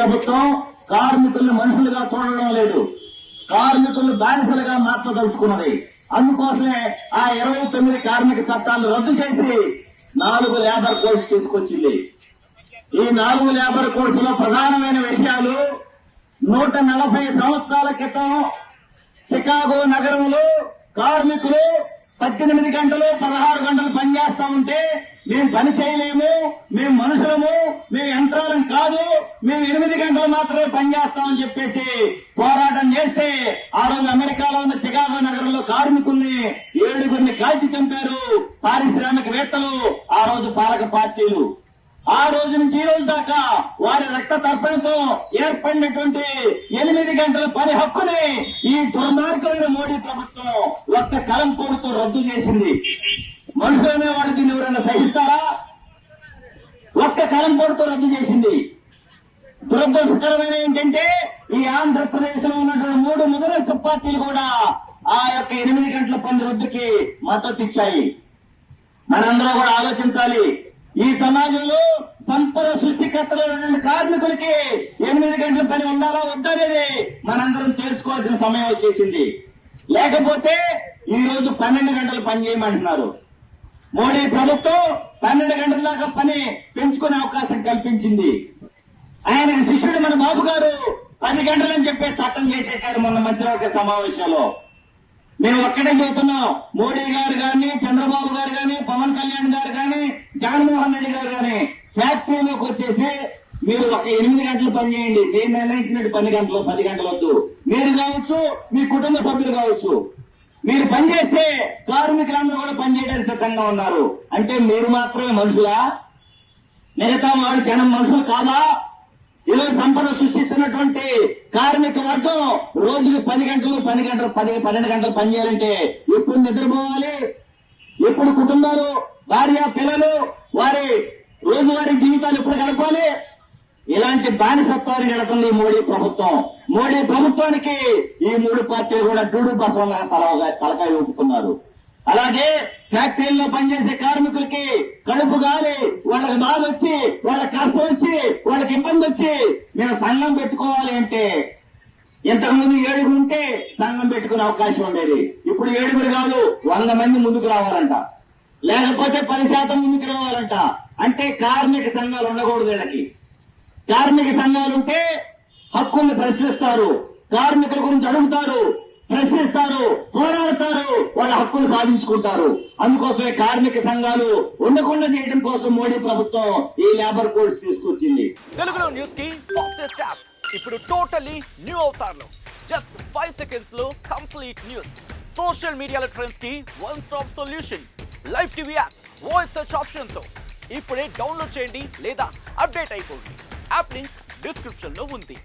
ప్రభుత్వం కార్మికుల్ని మనుషులుగా చూడడం లేదు, కార్మికులను బానిసలుగా మార్చదలుచుకున్నది. అందుకోసమే ఆ 29 కార్మిక చట్టాలను రద్దు చేసి 4 లేబర్ కోడ్స్ తీసుకొచ్చింది. ఈ 4 లేబర్ కోడ్స్ లో ప్రధానమైన విషయాలు 140 సంవత్సరాల క్రితం చికాగో నగరంలో కార్మికులు 18 గంటలు 16 గంటలు పనిచేస్తా ఉంటే మేము పని చేయలేము, మేము మనుషులము, మేము యంత్రాలం కాదు, మేము 8 గంటలు మాత్రమే పనిచేస్తామని చెప్పేసి పోరాటం చేస్తే ఆ రోజు అమెరికాలో ఉన్న చికాగో నగరంలో కార్మికుల్ని 7 కాల్చి చంపారు పారిశ్రామికవేత్తలు, ఆ రోజు పాలక పార్టీలు. ఆ రోజు నుంచి ఈ రోజు దాకా వారి రక్త తర్పణతో ఏర్పడినటువంటి 8 గంటల పని హక్కుని ఈ దుర్మార్గమైన మోడీ ప్రభుత్వం ఒక్క కలం పోడుతో రద్దు చేసింది. మనుషులనే వారు దీన్ని ఎవరైనా సహిస్తారా? ఒక్క కలం పోడుతో రద్దు చేసింది. దురదృష్టకరమైన ఏంటంటే ఈ ఆంధ్రప్రదేశ్ లో ఉన్నటువంటి 3 మొదలైన పార్టీలు కూడా ఆ యొక్క 8 గంటల పని రద్దుకి మద్దతు ఇచ్చాయి. మనందరూ కూడా ఆలోచించాలి. ఈ సమాజంలో సంపద సృష్టికర్తలైన కార్మికులకి 8 గంటల పని ఉండాలా వద్దనేది మనందరం తేల్చుకోవాల్సిన సమయం వచ్చేసింది. లేకపోతే ఈ రోజు 12 గంటలు పని చేయమంటున్నారు. మోడీ ప్రభుత్వం 12 గంటల దాకా పని పెంచుకునే అవకాశం కల్పించింది. ఆయనకి శిష్యుడు మన బాబు గారు 10 గంటలని చెప్పే చట్టం చేసేశారు మొన్న మంత్రివర్గ సమావేశంలో. మేము ఒక్కటే చెబుతున్నాం, మోడీ గారు గాని, చంద్రబాబు గారు గాని, పవన్ కళ్యాణ్ గారు గాని, జగన్మోహన్ రెడ్డి గారు గాని ఫ్యాక్టరీలోకి వచ్చేసి మీరు ఒక 8 గంటలు పని చేయండి, మీరు నిర్ణయించినట్టు 10 గంటలు వద్దు. మీరు కావచ్చు, మీ కుటుంబ సభ్యులు కావచ్చు, మీరు పనిచేస్తే కార్మికులందరూ కూడా పనిచేయడానికి సిద్ధంగా ఉన్నారు. అంటే మీరు మాత్రమే మనుషులా? మిగతా వాడు జనం మనుషులు కాదా? ఈరోజు సంపద సృష్టిస్తున్నటువంటి కార్మిక వర్గం రోజుకి 12 గంటలు పని చేయాలంటే ఎప్పుడు నిద్రపోవాలి? ఎప్పుడు కుటుంబాలు, భార్య, పిల్లలు వారి రోజువారీ జీవితాలు ఎప్పుడు గడపాలి? ఇలాంటి బానిసత్వాన్ని గడుపుతుంది మోడీ ప్రభుత్వం. మోడీ ప్రభుత్వానికి ఈ 3 పార్టీలు కూడా డూడు బసవగా తలకాయ ఊపుతున్నారు. అలాగే ఫ్యాక్టరీల్లో పనిచేసే కార్మికులకి కడుపు గాలి, వాళ్ళకి బాధ వచ్చి, వాళ్ళ కష్టం వచ్చి, వాళ్ళకి ఇబ్బంది వచ్చి మేము సంఘం పెట్టుకోవాలి అంటే ఇంతకుముందు 7 ఉంటే సంఘం పెట్టుకునే అవకాశం ఉండేది. ఇప్పుడు 7 కాదు, 100 మంది ముందుకు రావాలంట, లేకపోతే 10% ముందుకు రావాలంట. అంటే కార్మిక సంఘాలు ఉండకూడదు. వీళ్ళకి కార్మిక సంఘాలు ఉంటే హక్కుల్ని ప్రశ్నిస్తారు, కార్మికుల గురించి అడుగుతారు, ప్రశ్నిస్తారు, పోరాడతారు, వాళ్ళ హక్కులు సాధించుకుంటారు. అందుకోసమే కార్మిక సంఘాలు ఉండకుండా చేయడం కోసం మోడీ ప్రభుత్వం ఈ లేబర్ కోడ్స్ తీసుకొచ్చింది. తెలుగులో న్యూస్ కి ఫాస్టెస్ట్ యాప్ ఇప్పుడు టోటల్లీ న్యూ అవతార్లో జస్ట్ 5 సెకండ్స్ లో కంప్లీట్ న్యూస్. సోషల్ మీడియాలో ట్రెండ్స్ కి one stop solution. Live TV app voice search option తో ఇప్పుడే డౌన్లోడ్ చేయండి లేదా అప్డేట్ అయిపోండి. యాప్ లింక్ డిస్క్రిప్షన్ లో ఉంది.